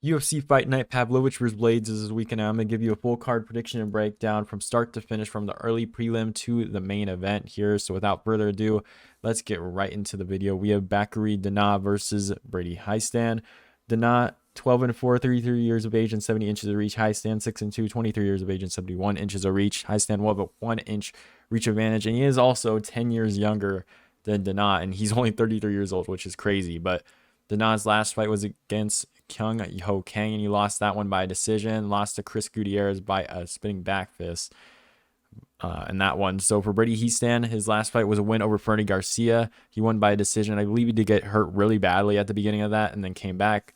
UFC Fight Night Pavlovich vs. Blaydes is this weekend. I'm going to give you a full card prediction and breakdown from start to finish, from the early prelim to the main event here. So without further ado, let's get right into the video. We have Danaa versus Brady Hiestand. Danaa, 12-4, 33 years of age and 70 inches of reach. Hiestand, 6-2, 23 years of age and 71 inches of reach. Hiestand will have a 1-inch reach advantage, and he is also 10 years younger than Danaa, and he's only 33 years old, which is crazy. But Danaa's last fight was against Kyung Ho Kang, and he lost that one by decision. Lost to Chris Gutierrez by a spinning back fist in that one. So for Brady Hiestand, his last fight was a win over Fernie Garcia. He won by a decision. I believe he did get hurt really badly at the beginning of that and then came back.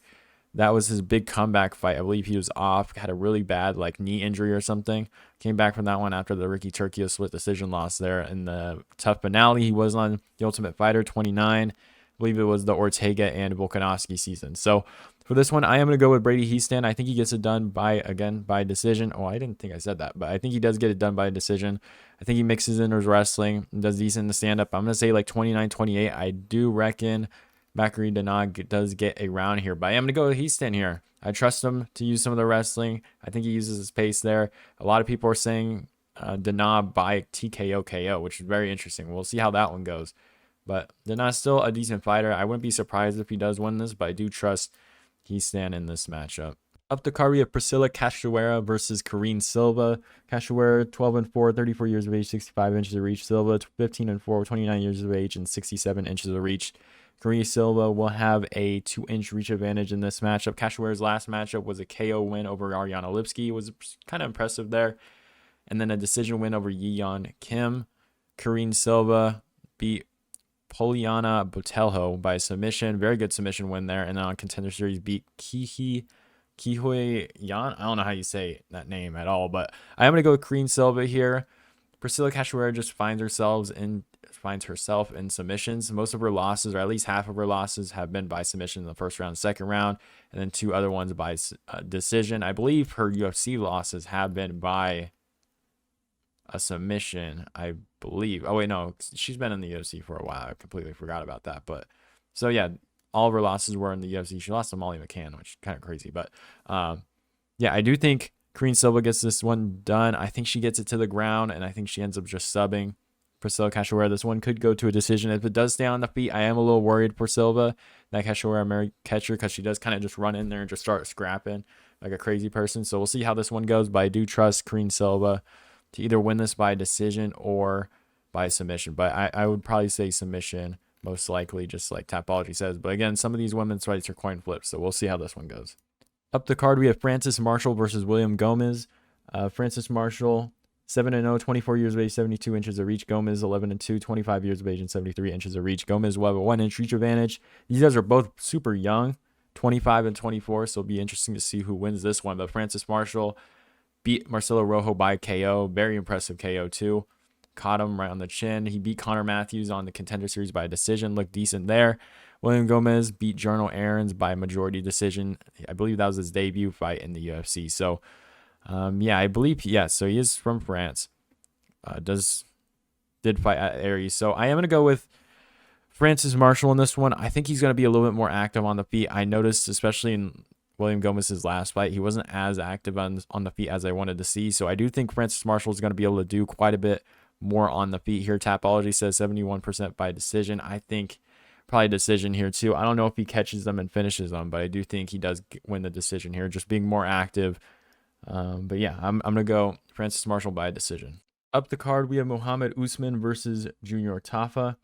That was his big comeback fight. I believe he was off, had a really bad knee injury or something. Came back from that one after the Ricky Turkio split decision loss there. In the tough finale, he was on The Ultimate Fighter 29. I believe it was the Ortega and Volkanovski season. So for this one, I am going to go with Brady Hiestand. I think he gets it done by decision. Oh, I didn't think I said that, but I think he does get it done by decision. I think he mixes in his wrestling and does decent in the stand-up. I'm going to say 29-28. I do reckon Danaa does get a round here, but I am going to go with Hiestand here. I trust him to use some of the wrestling. I think he uses his pace there. A lot of people are saying Danaa by TKO KO, which is very interesting. We'll see how that one goes. But Danaa's still a decent fighter. I wouldn't be surprised if he does win this, but I do trust Hiestand in this matchup. Up the card, we have Priscila Cachoeira versus Karine Silva. Cachoeira, 12-4, 34 years of age, 65 inches of reach. Silva, 15-4, 29 years of age and 67 inches of reach. Karine Silva will have a 2-inch reach advantage in this matchup. Cachoeira's last matchup was a KO win over Ariana Lipski. It was kind of impressive there. And then a decision win over Yeon Kim. Karine Silva beat Poliana Botelho by submission. Very good submission win there. And then on Contender Series beat Kihui Yan. I don't know how you say that name at all, but I am going to go with Karine Silva here. Priscila Cachoeira just finds herself in submissions. Most of her losses, or at least half of her losses, have been by submission in the first round, second round, and then 2 other ones by decision. I believe her UFC losses have been by a submission, I believe. Oh wait, no, she's been in the UFC for a while. I completely forgot about that. But so yeah, all of her losses were in the UFC. She lost to Molly McCann, which is kind of crazy. But yeah, I do think Karine Silva gets this one done. I think she gets it to the ground, and I think she ends up just subbing Priscila Cachoeira. This one could go to a decision. If it does stay on the feet, I am a little worried for Silva, that Cachoeira may catch her, because she does kind of just run in there and just start scrapping like a crazy person. So we'll see how this one goes, but I do trust Karine Silva to either win this by decision or by submission. But I would probably say submission, most likely, just like Tapology says. But again, some of these women's fights are coin flips, so we'll see how this one goes. Up the card, we have Francis Marshall versus William Gomis. Francis Marshall, 7-0, 24 years of age, 72 inches of reach. Gomis, 11-2, 25 years of age and 73 inches of reach. Gomis will have a 1-inch reach advantage. These guys are both super young, 25 and 24, so it'll be interesting to see who wins this one. But Francis Marshall beat Marcelo Rojo by KO. Very impressive KO too. Caught him right on the chin. He beat Connor Matthews on the Contender Series by a decision. Looked decent there. William Gomis beat Journal Aarons by majority decision. I believe that was his debut fight in the UFC. So, yeah, I believe, yes. So he is from France. Did fight at Aries. So I am going to go with Francis Marshall in this one. I think he's going to be a little bit more active on the feet. I noticed, especially in William Gomis' last fight, he wasn't as active on the feet as I wanted to see. So I do think Francis Marshall is going to be able to do quite a bit more on the feet here. Tapology says 71% by decision. I think probably decision here too. I don't know if he catches them and finishes them, but I do think he does win the decision here, just being more active. But yeah, I'm going to go Francis Marshall by decision. Up the card, we have Mohammed Usman versus Junior Tafa.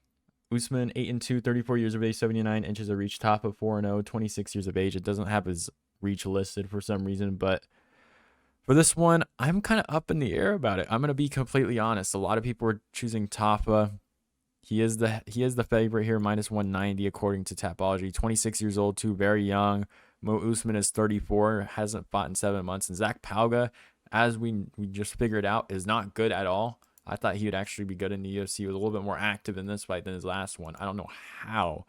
Usman, 8-2, 34 years of age, 79 inches of reach. Tafa, 4-0, 26 years of age. It doesn't have his reach listed for some reason, but for this one, I'm kind of up in the air about it. I'm going to be completely honest. A lot of people are choosing Tafa. He is the favorite here, -190 according to Tapology. 26 years old too, very young. Mo Usman is 34, hasn't fought in 7 months. And Zach Palga, as we just figured out, is not good at all. I thought he would actually be good in the UFC. He was a little bit more active in this fight than his last one. I don't know how.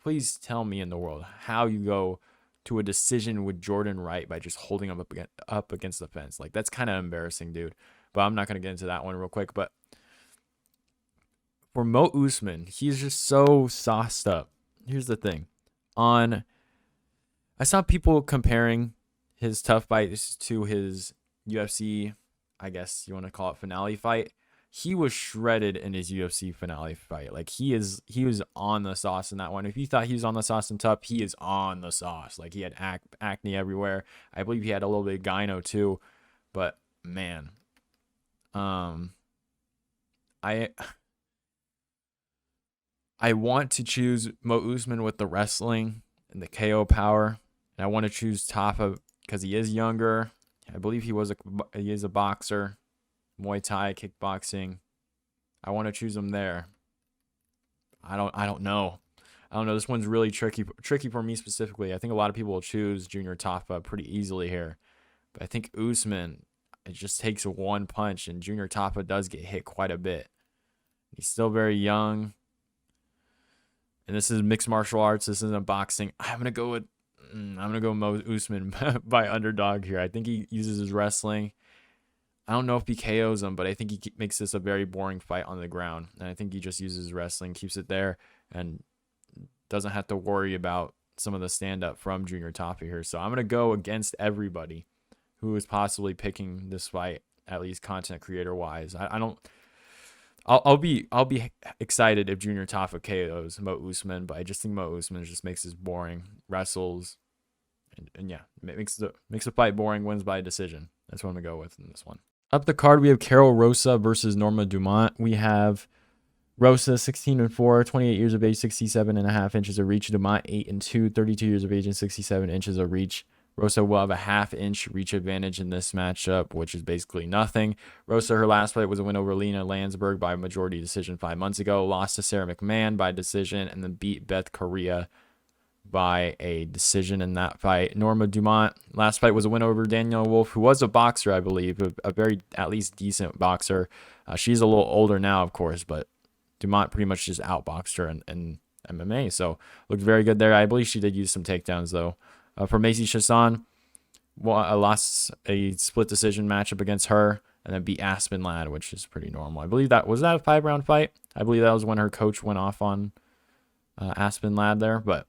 Please tell me in the world how you go to a decision with Jordan Wright by just holding him up against the fence. Like, that's kind of embarrassing, dude. But I'm not going to get into that one real quick. But for Mo Usman, he's just so sauced up. Here's the thing. I saw people comparing his tough fights to his UFC, I guess you want to call it finale fight, he was shredded in his UFC finale fight. Like he was on the sauce in that one. If you thought he was on the sauce in tough, he is on the sauce. Like he had acne everywhere. I believe he had a little bit of gyno too. But man, I want to choose Mo Usman with the wrestling and the KO power, and I want to choose Tafa because he is younger. I believe he is a boxer, Muay Thai, kickboxing. I want to choose him there. I don't know. I don't know. This one's really tricky for me specifically. I think a lot of people will choose Junior Tafa pretty easily here, but I think Usman, it just takes one punch, and Junior Tafa does get hit quite a bit. He's still very young. And this is mixed martial arts. This isn't boxing. I'm gonna go Mo Usman by underdog here. I think he uses his wrestling. I don't know if he KOs him, but I think he makes this a very boring fight on the ground. And I think he just uses his wrestling, keeps it there, and doesn't have to worry about some of the stand-up from Junior Tafa here. So I'm gonna go against everybody who is possibly picking this fight, at least content creator wise. I'll be excited if Junior Tafa KOs Mo Usman, but I just think Mo Usman just makes this boring, wrestles, and yeah, makes the fight boring, wins by decision. That's what I'm gonna go with in this one. Up the card, we have Karol Rosa versus Norma Dumont. We have Rosa 16-4, 28 years of age, 67.5 inches of reach. Dumont 8-2, 32 years of age and 67 inches of reach. Rosa will have a half-inch reach advantage in this matchup, which is basically nothing. Rosa, her last fight was a win over Lena Landsberg by majority decision 5 months ago. Lost to Sarah McMahon by decision, and then beat Beth Correa by a decision in that fight. Norma Dumont, last fight was a win over Danielle Wolf, who was a boxer, I believe, a very, at least, decent boxer. She's a little older now, of course, but Dumont pretty much just outboxed her in MMA, so looked very good there. I believe she did use some takedowns, though. For Macy Chiasson, I lost a split decision matchup against her, and then beat Iasmin Ladd, which is pretty normal. I believe that was a 5-round fight. I believe that was when her coach went off on Iasmin Ladd there. But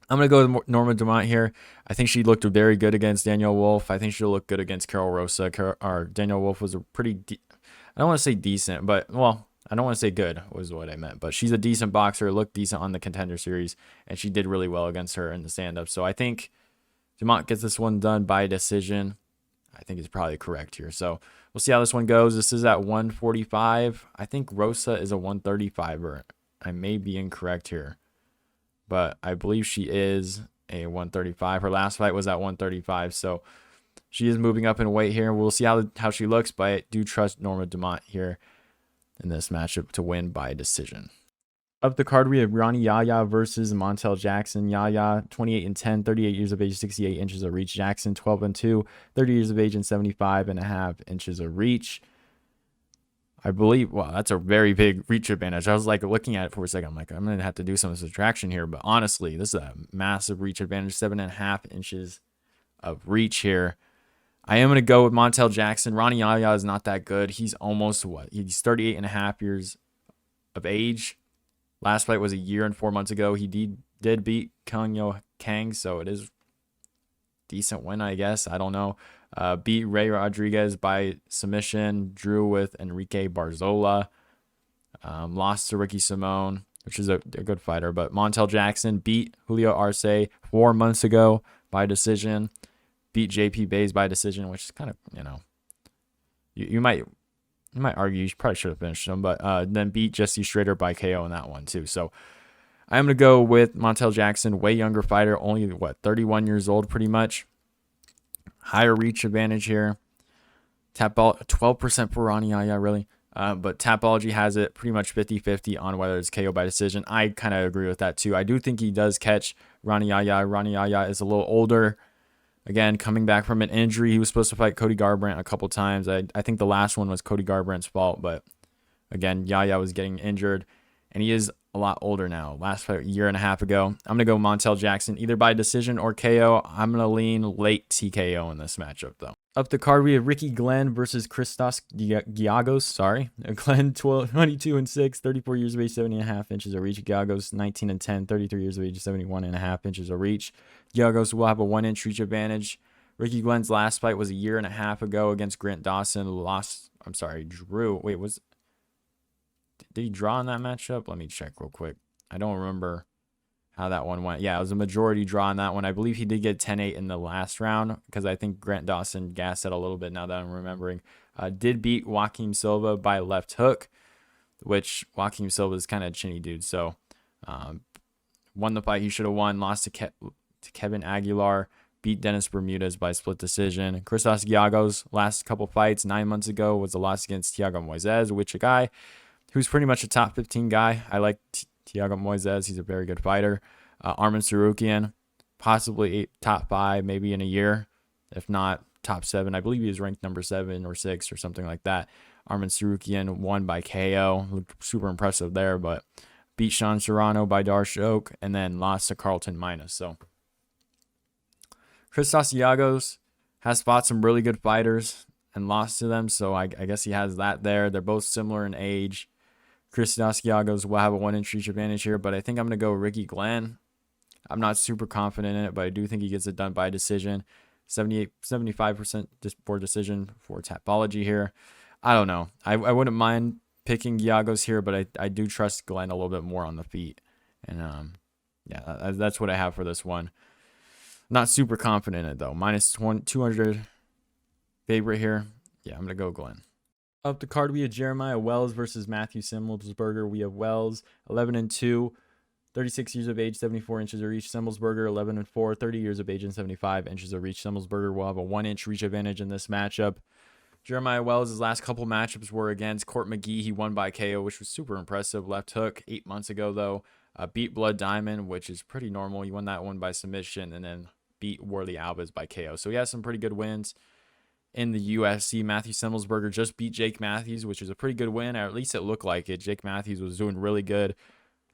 I'm gonna go with Norma Dumont here. I think she looked very good against Danielle Wolf. I think she'll look good against Karol Rosa. Danielle Wolf was a pretty, I don't want to say decent, but well, I don't want to say good was what I meant, but she's a decent boxer, looked decent on the Contender Series, and she did really well against her in the stand-up. So I think Dumont gets this one done by decision. I think it's probably correct here. So we'll see how this one goes. This is at 145. I think Rosa is a 135er. I may be incorrect here, but I believe she is a 135. Her last fight was at 135, so she is moving up in weight here. We'll see how she looks, but I do trust Norma Dumont here in this matchup to win by decision. Up the card, we have Rani Yahya versus Montel Jackson. Yahya, 28-10, 38 years of age, 68 inches of reach. Jackson, 12-2, 30 years of age and 75.5 inches of reach. I believe, wow, that's a very big reach advantage. I was like looking at it for a second. I'm like, I'm going to have to do some subtraction here. But honestly, this is a massive reach advantage, 7.5 inches of reach here. I am going to go with Montel Jackson. Rani Yahya is not that good. He's almost what? He's 38.5 years of age. Last fight was a year and 4 months ago. He did beat Kangyo Kang, so it is decent win, I guess. I don't know. Beat Ray Rodriguez by submission. Drew with Enrique Barzola. Lost to Ricky Simone, which is a good fighter. But Montel Jackson beat Julio Arce 4 months ago by decision. Beat JP Bays by decision, which is kind of, you might argue you probably should have finished him, but then beat Jesse Schrader by KO in that one too. So I'm going to go with Montel Jackson, way younger fighter, only 31 years old pretty much. Higher reach advantage here. Tap ball 12% for Rani Yahya, really. But Tapology has it pretty much 50-50 on whether it's KO by decision. I kind of agree with that too. I do think he does catch Rani Yahya. Rani Yahya is a little older. Again, coming back from an injury, he was supposed to fight Cody Garbrandt a couple times. I think the last one was Cody Garbrandt's fault, but again, Yahya was getting injured, and he is a lot older now. Last fight a year and a half ago. I'm going to go Montel Jackson, either by decision or KO. I'm going to lean late TKO in this matchup, though. Up the card, we have Ricky Glenn versus Christgos Giagos. Sorry. Glenn, 22-6, 34 years of age, 70.5 inches of reach. Giagos, 19-10, 33 years of age, 71.5 inches of reach. Giagos will have a 1-inch reach advantage. Ricky Glenn's last fight was a year and a half ago against Grant Dawson. Drew. Wait, did he draw in that matchup? Let me check real quick. I don't remember how that one went. Yeah, it was a majority draw in that one. I believe he did get 10-8 in the last round because I think Grant Dawson gassed it a little bit now that I'm remembering. Did beat Joaquin Silva by left hook, which Joaquin Silva is kind of a chinny dude. So won the fight he should have won. Lost to Kevin Aguilar. Beat Dennis Bermudez by split decision. Christgos Giagos, last couple fights 9 months ago, was a loss against Thiago Moises, which a guy who's pretty much a top 15 guy. I like Thiago Moises. He's a very good fighter. Arman Sarukian, possibly top 5, maybe in a year, if not top 7. I believe he was ranked number 7 or 6 or something like that. Arman Sarukian won by KO. Looked super impressive there, but beat Sean Serrano by Darshok and then lost to Carlton Minus. So Christos Giagos has fought some really good fighters and lost to them, so I guess he has that there. They're both similar in age. Christos Giagos will have a 1-inch reach advantage here, but I think I'm going to go Ricky Glenn. I'm not super confident in it, but I do think he gets it done by decision. 75% for decision for Tapology here. I don't know. I wouldn't mind picking Giagos here, but I do trust Glenn a little bit more on the feet. And yeah, that's what I have for this one. Not super confident in it, though. Minus 200 favorite here. Yeah, I'm going to go Glenn. Up the card, we have Jeremiah Wells versus Matthew Semelsberger. We have Wells, 11-2, 36 years of age, 74 inches of reach. Semelsberger, 11-4, 30 years of age and 75 inches of reach. Semelsberger will have a 1-inch reach advantage in this matchup. Jeremiah Wells' his last couple matchups were against Court McGee. He won by KO, which was super impressive. Left hook 8 months ago, though. Beat Blood Diamond, which is pretty normal. He won that one by submission and then beat Worley Alves by KO. So he has some pretty good wins in the UFC. Matthew Semelsberger just beat Jake Matthews, which is a pretty good win, or at least it looked like it. Jake Matthews was doing really good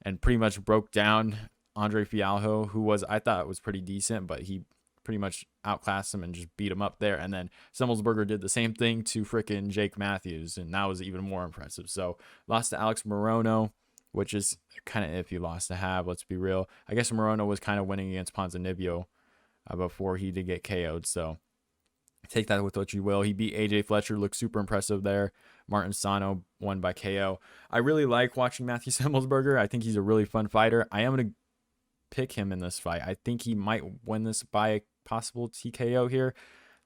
and pretty much broke down Andre Fialho, who I thought was pretty decent, but he pretty much outclassed him and just beat him up there. And then Semelsberger did the same thing to frickin' Jake Matthews, and that was even more impressive. So lost to Alex Morono, which is kind of iffy loss to have, let's be real. I guess Morono was kind of winning against Ponzinibbio before he did get KO'd, so take that with what you will. He beat AJ Fletcher, looked super impressive there. Martin Sano won by KO. I really like watching Matthew Semelsberger. I think he's a really fun fighter. I am going to pick him in this fight. I think he might win this by a possible TKO here.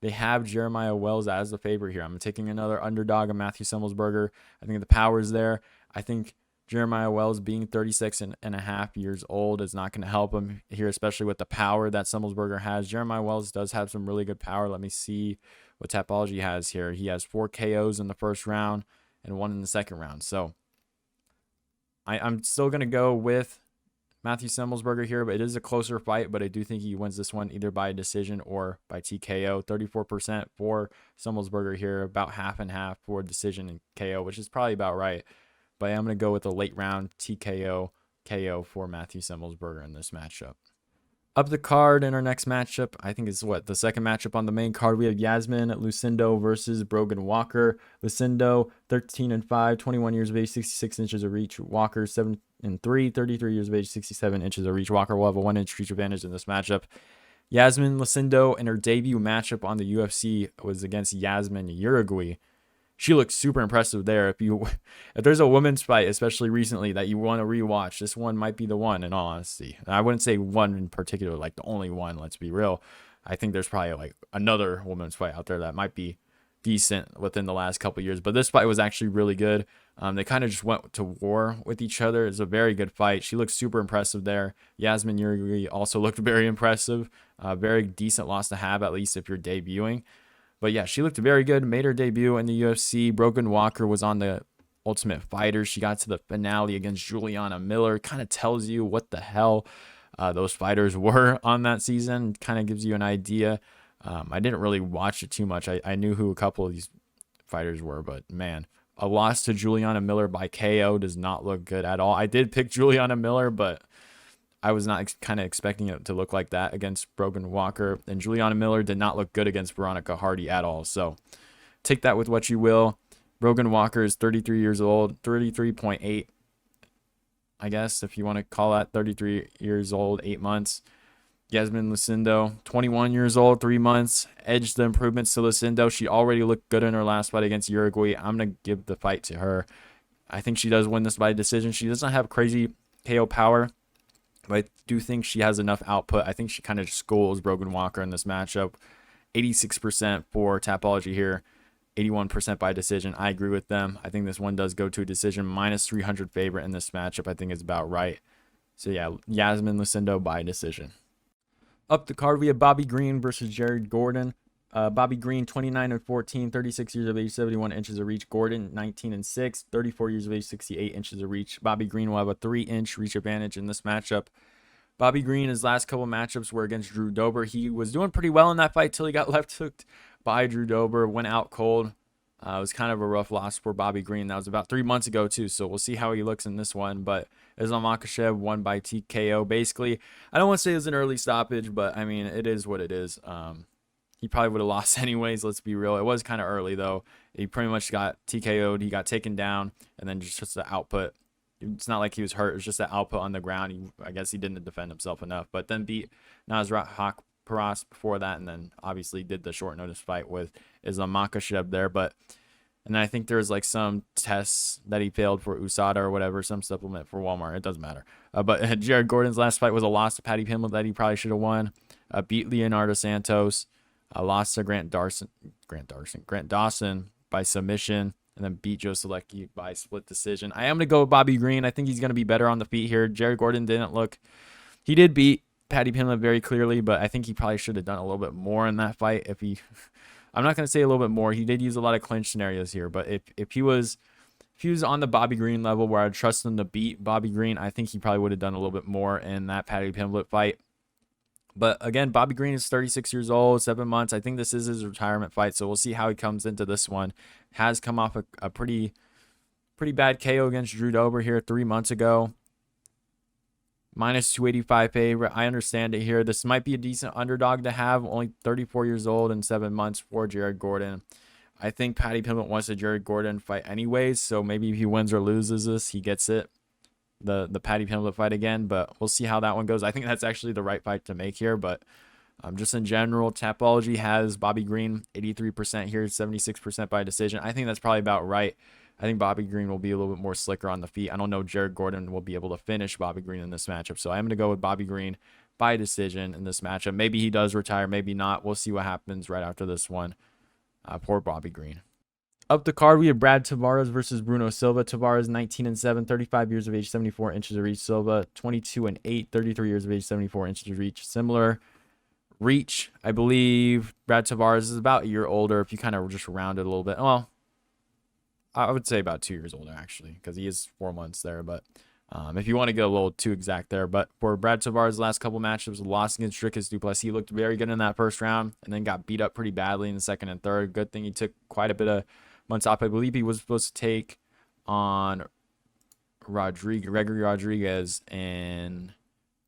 They have Jeremiah Wells as the favorite here. I'm taking another underdog of Matthew Semelsberger. I think the power is there. I think Jeremiah Wells being 36 and a half years old is not going to help him here, especially with the power that Semelsberger has. Jeremiah Wells does have some really good power. Let me see what Tapology has here. He has 4 KOs in the first round and 1 in the second round. So I'm still going to go with Matthew Semelsberger here, but it is a closer fight, but I do think he wins this one either by decision or by TKO. 34% for Semelsberger here, about half and half for decision and KO, which is probably about right. But I'm going to go with a late round TKO KO for Matthew Semelsberger in this matchup. Up the card in our next matchup, I think it's the second matchup on the main card. We have Iasmin Lucindo versus Brogan Walker. Lucindo, 13-5, 21 years of age, 66 inches of reach. Walker, 7-3, 33 years of age, 67 inches of reach. Walker will have a 1-inch reach advantage in this matchup. Iasmin Lucindo in her debut matchup on the UFC was against Iasmin Uruguay. She looks super impressive there. If there's a women's fight, especially recently, that you want to rewatch, this one might be the one, in all honesty. And I wouldn't say one in particular, like the only one, let's be real. I think there's probably like another women's fight out there that might be decent within the last couple of years. But this fight was actually really good. They kind of just went to war with each other. It's a very good fight. She looks super impressive there. Iasmin Uruguay also looked very impressive. Very decent loss to have, at least if you're debuting. But yeah, she looked very good, made her debut in the UFC. Brogan Walker was on the Ultimate Fighter. She got to the finale against Juliana Miller. Kind of tells you what the hell those fighters were on that season. Kind of gives you an idea. I didn't really watch it too much. I knew who a couple of these fighters were, but man, a loss to Juliana Miller by KO does not look good at all. I did pick Juliana Miller, but I was not kind of expecting it to look like that against Brogan Walker. And Juliana Miller did not look good against Veronica Hardy at all. So take that with what you will. Brogan Walker is 33 years old, 33.8, I guess, if you want to call that 33 years old, 8 months. Yasmin Lucindo, 21 years old, 3 months, edged the improvements to Lucindo. She already looked good in her last fight against Uruguay. I'm going to give the fight to her. I think she does win this by decision. She doesn't have crazy KO power, but I do think she has enough output. I think she kind of schools Brogan Walker in this matchup. 86% for Tapology here, 81% by decision. I agree with them. I think this one does go to a decision. Minus 300 favorite in this matchup. I think is about right. So yeah, Yasmin Lucindo by decision. Up the card, we have Bobby Green versus Jared Gordon. Bobby Green, 29-14, 36 years of age, 71 inches of reach. Gordon, 19-6, 34 years of age, 68 inches of reach. Bobby Green will have a 3-inch reach advantage in this matchup. Bobby Green, his last couple matchups were against Drew Dober. He was doing pretty well in that fight till he got left hooked by Drew Dober, went out cold. It was kind of a rough loss for Bobby Green. That was about 3 months ago, too, so we'll see how he looks in this one. But Islam Makhachev won by TKO. Basically, I don't want to say it was an early stoppage, but, I mean, it is what it is. He probably would have lost anyways, let's be real. It was kind of early, though. He pretty much got TKO'd. He got taken down, and then just the output. It's not like he was hurt. It was just the output on the ground. I guess he didn't defend himself enough. But then beat Nasrat Hakparas before that, and then obviously did the short notice fight with Islam Makhachev there. And I think there's like some tests that he failed for USADA or whatever, some supplement for Walmart. It doesn't matter. But Jared Gordon's last fight was a loss to Paddy Pimblett that he probably should have won. Beat Leonardo Santos. Lost to Grant Dawson by submission. And then beat Joe Selecki by split decision. I am going to go with Bobby Green. I think he's going to be better on the feet here. Jared Gordon didn't look... He did beat Paddy Pimblett very clearly, but I think he probably should have done a little bit more in that fight. I'm not going to say a little bit more. He did use a lot of clinch scenarios here, but if he was on the Bobby Green level where I'd trust him to beat Bobby Green, I think he probably would have done a little bit more in that Paddy Pimblett fight. But again, Bobby Green is 36 years old, 7 months. I think this is his retirement fight, so we'll see how he comes into this one. Has come off a pretty bad KO against Drew Dober here 3 months ago. Minus 285 favorite. I understand it here. This might be a decent underdog to have. Only 34 years old and 7 months for Jared Gordon. I think Paddy Pimblett wants a Jared Gordon fight anyways, so maybe if he wins or loses this, he gets it. The Paddy Pimblett fight again, but we'll see how that one goes. I think that's actually the right fight to make here, but just in general, Tapology has Bobby Green 83% here, 76% by decision. I think that's probably about right. I think Bobby Green will be a little bit more slicker on the feet. I don't know Jared Gordon will be able to finish Bobby Green in this matchup, so I'm going to go with Bobby Green by decision in this matchup. Maybe he does retire, maybe not. We'll see what happens right after this one. Poor Bobby Green. Up the card, we have Brad Tavares versus Bruno Silva. Tavares, 19-7, 35 years of age, 74 inches of reach. Silva, 22-8, 33 years of age, 74 inches of reach. Similar reach, I believe. Brad Tavares is about a year older if you kind of just round it a little bit. Well, I would say about 2 years older, actually, because he is 4 months there. But if you want to get a little too exact there. But for Brad Tavares' last couple matchups, lost against Dricus du Plessis. He looked very good in that first round and then got beat up pretty badly in the second and third. Good thing he took quite a bit of months off. I believe he was supposed to take on Gregory Rodriguez and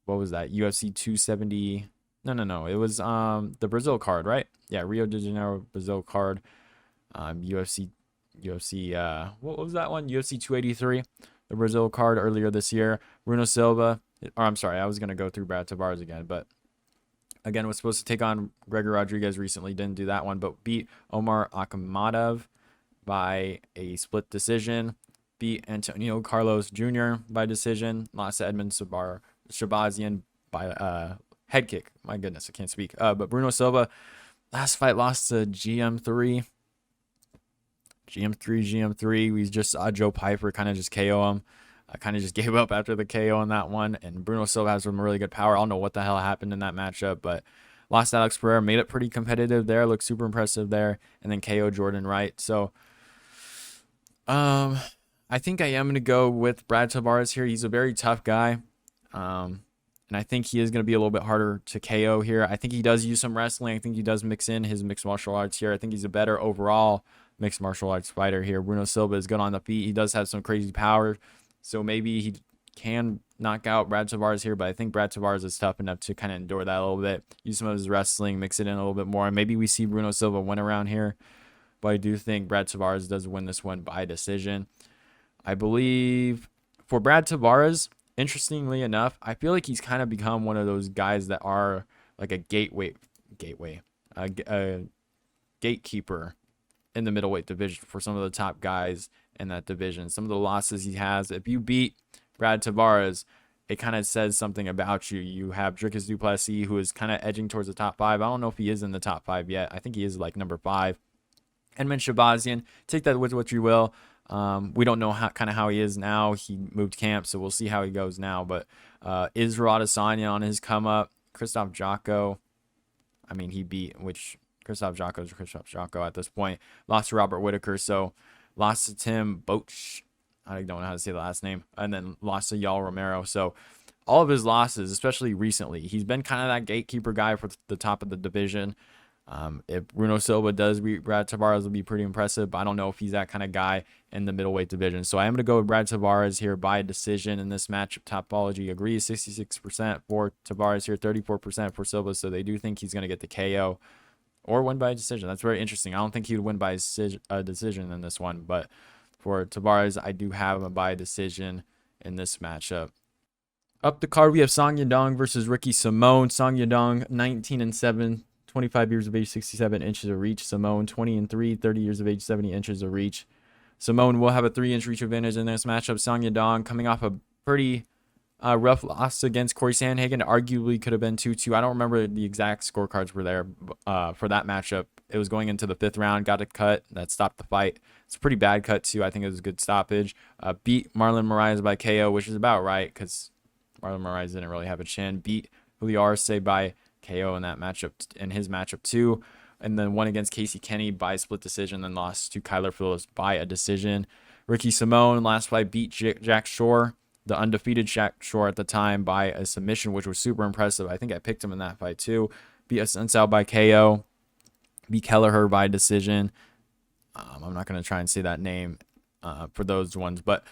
what was that? UFC 270. No. It was the Brazil card, right? Yeah, Rio de Janeiro Brazil card. UFC what was that one? UFC 283, the Brazil card earlier this year. Bruno Silva, or I'm sorry, I was gonna go through Brad Tavares again, but again was supposed to take on Gregory Rodriguez recently, didn't do that one, but beat Omar Akhmadov by a split decision. Beat Antonio Carlos Jr. by decision. Lost to Edmund Shabazian by head kick. My goodness, I can't speak. But Bruno Silva, last fight lost to GM3. We just saw Joe Piper kind of just KO him. I kind of just gave up after the KO on that one. And Bruno Silva has some really good power. I don't know what the hell happened in that matchup, but lost Alex Pereira, made it pretty competitive there. Looked super impressive there. And then KO Jordan Wright. So I think I am going to go with Brad Tavares here. He's a very tough guy. And I think he is going to be a little bit harder to KO here. I think he does use some wrestling. I think he does mix in his mixed martial arts here. I think he's a better overall mixed martial arts fighter here. Bruno Silva is good on the feet. He does have some crazy power. So maybe he can knock out Brad Tavares here, but I think Brad Tavares is tough enough to kind of endure that a little bit. Use some of his wrestling, mix it in a little bit more. And maybe we see Bruno Silva win around here. But I do think Brad Tavares does win this one by decision. I believe for Brad Tavares, interestingly enough, I feel like he's kind of become one of those guys that are like a a gatekeeper in the middleweight division for some of the top guys in that division. Some of the losses he has, if you beat Brad Tavares, it kind of says something about you. You have Dricus du Plessis, who is kind of edging towards the top 5. I don't know if he is in the top 5 yet. I think he is like number 5. Edmund Shabazian, take that with what you will. We don't know how he is now. He moved camp, so we'll see how he goes now. But Israel Adesanya on his come up. Christoph Jocko, I mean, he beat, which Christoph Jocko is Christoph Jocko at this point. Lost to Robert Whitaker, so lost to Tim Boach. I don't know how to say the last name. And then lost to Yal Romero. So all of his losses, especially recently, he's been kind of that gatekeeper guy for the top of the division. If Bruno Silva does beat Brad Tavares, will be pretty impressive, but I don't know if he's that kind of guy in the middleweight division. So I am going to go with Brad Tavares here by decision in this matchup. Tapology agrees, 66% for Tavares here, 34% for Silva. So they do think he's going to get the KO or win by a decision. That's very interesting. I don't think he would win by a decision in this one, but for Tavares, I do have him by decision in this matchup. Up the card, we have Song Yadong versus Ricky Simón. Song Yadong, 19-7. 25 years of age, 67 inches of reach. Simón, 20-3, 30 years of age, 70 inches of reach. Simón will have a 3-inch reach advantage in this matchup. Song Yadong coming off a pretty rough loss against Corey Sandhagen. Arguably could have been 2-2. I don't remember the exact scorecards were there for that matchup. It was going into the 5th round. Got a cut that stopped the fight. It's a pretty bad cut too. I think it was a good stoppage. Beat Marlon Moraes by KO, which is about right because Marlon Moraes didn't really have a chin. Beat Julio Arce by KO in that matchup, in his matchup too, and then won against Casey Kenny by split decision, then lost to Kyler Phillips by a decision. Ricky Simón last fight beat Jack Shore, the undefeated Jack Shore at the time, by a submission, which was super impressive. I think I picked him in that fight too. Beat Assunção by KO, beat Kelleher by decision. I'm not going to try and say that name for those ones, but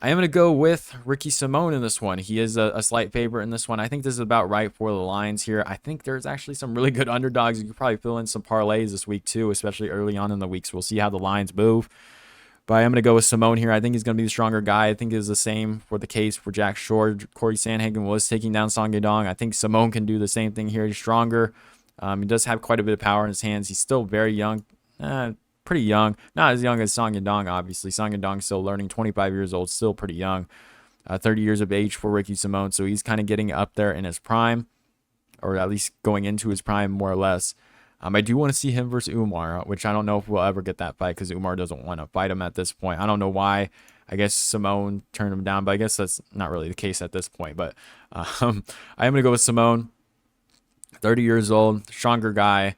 I am going to go with Ricky Simón in this one. He is a slight favorite in this one. I think this is about right for the lines here. I think there's actually some really good underdogs. You could probably fill in some parlays this week too, especially early on in the week. So we'll see how the lines move. But I am going to go with Simón here. I think he's going to be the stronger guy. I think it's the same for the case for Jack Shore. Corey Sandhagen was taking down Song Yadong. I think Simón can do the same thing here. He's stronger. He does have quite a bit of power in his hands. He's still very young. Pretty young. Not as young as Song Yadong, obviously. Song Yadong still learning, 25 years old, still pretty young. 30 years of age for Ricky Simón, so he's kind of getting up there in his prime, or at least going into his prime more or less. I do want to see him versus Umar, which I don't know if we'll ever get that fight because Umar doesn't want to fight him at this point. I don't know why. I guess Simón turned him down, but I guess that's not really the case at this point. But I am going to go with Simón, 30 years old, stronger guy.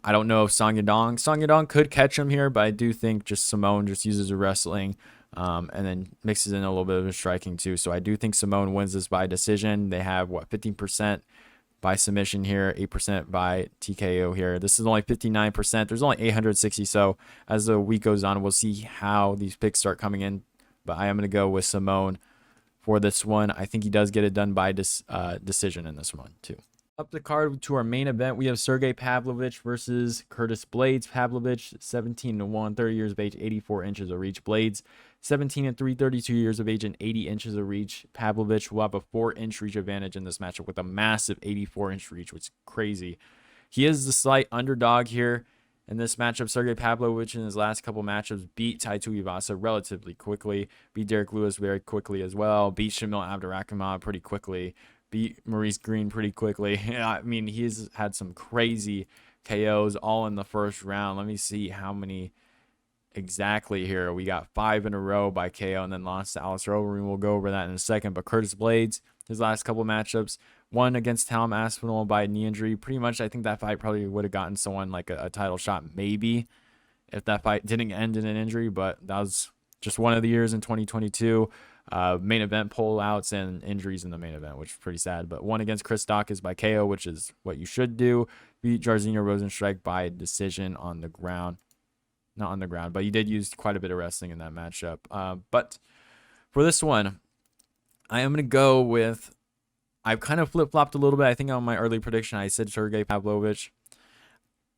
I don't know if Song Yadong could catch him here, but I do think just Simón just uses a wrestling and then mixes in a little bit of a striking too. So I do think Simón wins this by decision. They have, 15% by submission here, 8% by TKO here. This is only 59%. There's only 860. So as the week goes on, we'll see how these picks start coming in. But I am going to go with Simón for this one. I think he does get it done by decision in this one too. Up the card to our main event, we have Sergei Pavlovich versus Curtis Blaydes. Pavlovich, 17-1, 30 years of age, 84 inches of reach. Blaydes, 17-3, 32 years of age, and 80 inches of reach. Pavlovich will have a 4-inch reach advantage in this matchup with a massive 84-inch reach, which is crazy. He is the slight underdog here in this matchup. Sergei Pavlovich in his last couple matchups beat Tai Tuivasa relatively quickly, beat Derek Lewis very quickly as well, beat Shamil Abdurakhimov pretty quickly, beat Maurice Green pretty quickly. I mean, he's had some crazy KOs all in the first round. Let me see how many exactly here. We got 5 in a row by KO and then lost to Alistair Overeem. We'll go over that in a second. But Curtis Blaydes, his last couple matchups, one against Talon Aspinall by knee injury. Pretty much, I think that fight probably would have gotten someone like a title shot, maybe, if that fight didn't end in an injury. But that was just one of the years in 2022. Main event pullouts and injuries in the main event, which is pretty sad. But one against Christgos by KO, which is what you should do. Beat Jairzinho Rosenstrike by decision on the ground. Not on the ground, but he did use quite a bit of wrestling in that matchup. But for this one, I am going to go with, I've kind of flip-flopped a little bit. I think on my early prediction, I said Sergei Pavlovich.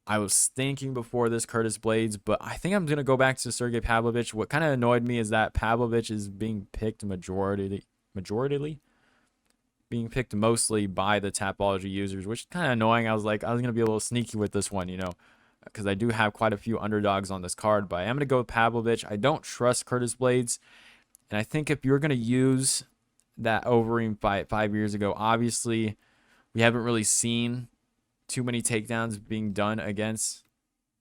I was thinking before this Curtis Blaydes, but I think I'm going to go back to Sergei Pavlovich. What kind of annoyed me is that Pavlovich is being picked majority majoritarily being picked mostly by the Tapology users, which is kind of annoying. I was gonna be a little sneaky with this one, you know, because I do have quite a few underdogs on this card, but I am gonna go with Pavlovich. I don't trust Curtis Blaydes, and I think if you're gonna use that Overeem fight 5 years ago, obviously we haven't really seen too many takedowns being done against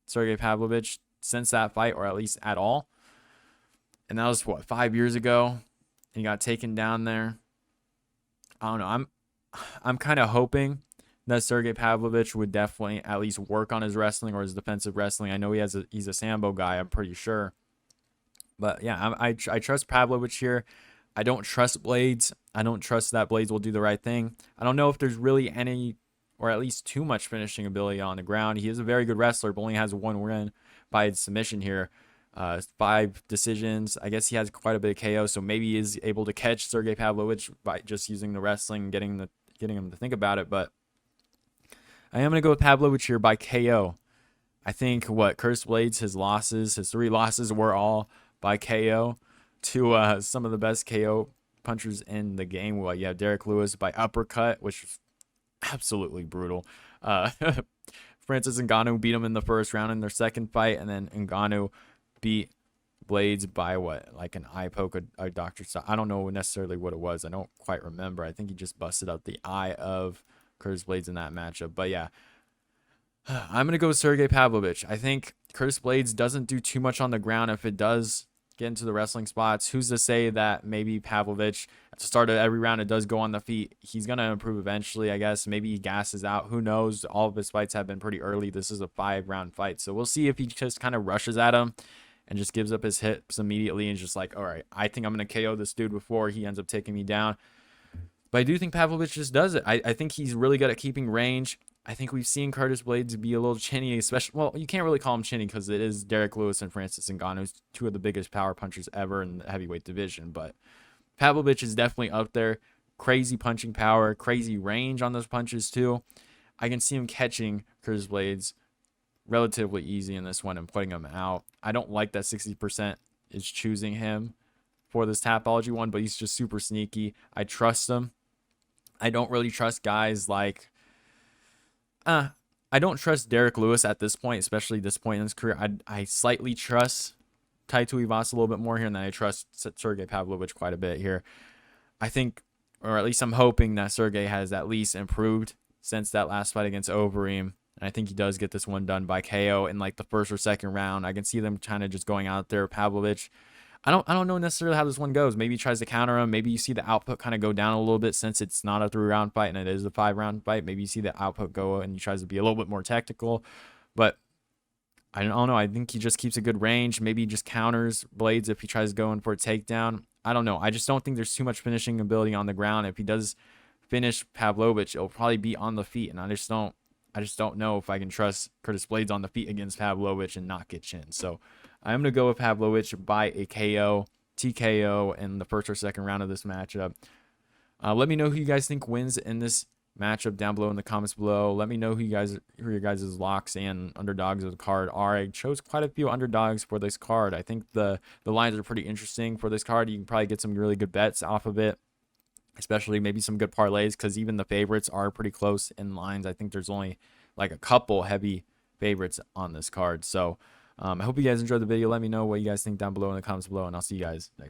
Sergei Pavlovich since that fight, or at least at all. And that was what, 5 years ago, and he got taken down there. I don't know. I'm kind of hoping that Sergei Pavlovich would definitely at least work on his wrestling or his defensive wrestling. I know he's a sambo guy, I'm pretty sure. But yeah, I trust Pavlovich here. I don't trust Blaydes. I don't trust that Blaydes will do the right thing. I don't know if there's really any, or at least too much finishing ability on the ground. He is a very good wrestler, but only has one win by submission here. 5 decisions. I guess he has quite a bit of KO, so maybe he is able to catch Sergei Pavlovich by just using the wrestling and getting him to think about it. But I am going to go with Pavlovich here by KO. I think Curtis Blaydes, his 3 losses were all by KO to some of the best KO punchers in the game. Well, you have Derek Lewis by uppercut, which was absolutely brutal. Francis Ngannou beat him in the first round in their second fight, and then Ngannou beat Blaydes by like an eye poke, a doctor style. I don't know necessarily what it was. I don't quite remember. I think he just busted out the eye of Curtis Blaydes in that matchup. But yeah, I'm going to go with Sergei Pavlovich. I think Curtis Blaydes doesn't do too much on the ground. If it does get into the wrestling spots, who's to say that maybe Pavlovich, at the start of every round, it does go on the feet. He's going to improve eventually, I guess. Maybe he gasses out. Who knows? All of his fights have been pretty early. This is a 5-round fight. So we'll see if he just kind of rushes at him and just gives up his hips immediately and just like, all right, I think I'm going to KO this dude before he ends up taking me down. But I do think Pavlovich just does it. I think he's really good at keeping range. I think we've seen Curtis Blaydes be a little chinny, especially, well, you can't really call him chinny because it is Derek Lewis and Francis Ngannou, 2 of the biggest power punchers ever in the heavyweight division. But Pavlovich is definitely up there. Crazy punching power, crazy range on those punches too. I can see him catching Curtis Blaydes relatively easy in this one and putting him out. I don't like that 60% is choosing him for this Tapology one, but he's just super sneaky. I trust him. I don't really trust guys like I don't trust Derek Lewis at this point, especially this point in his career. I slightly trust Tai Tuivasa a little bit more here, and then I trust Sergei Pavlovich quite a bit here. I think, or at least I'm hoping, that Sergei has at least improved since that last fight against Overeem. And I think he does get this one done by KO in like the first or second round. I can see them kind of just going out there. Pavlovich, I don't know necessarily how this one goes. Maybe he tries to counter him. Maybe you see the output kind of go down a little bit since it's not a 3-round fight and it is a 5-round fight. Maybe you see the output go and he tries to be a little bit more tactical. But I don't know. I think he just keeps a good range. Maybe he just counters Blaydes if he tries going for a takedown. I don't know. I just don't think there's too much finishing ability on the ground. If he does finish Pavlovich, it'll probably be on the feet, and I just don't know if I can trust Curtis Blaydes on the feet against Pavlovich and not get chin. So I'm going to go with Pavlovich by a KO, TKO in the first or second round of this matchup. Let me know who you guys think wins in this matchup down below in the comments below. Let me know who your guys' locks and underdogs of the card are. I chose quite a few underdogs for this card. I think the lines are pretty interesting for this card. You can probably get some really good bets off of it, especially maybe some good parlays, because even the favorites are pretty close in lines. I think there's only like a couple heavy favorites on this card. So I hope you guys enjoyed the video. Let me know what you guys think down below in the comments below, and I'll see you guys next time.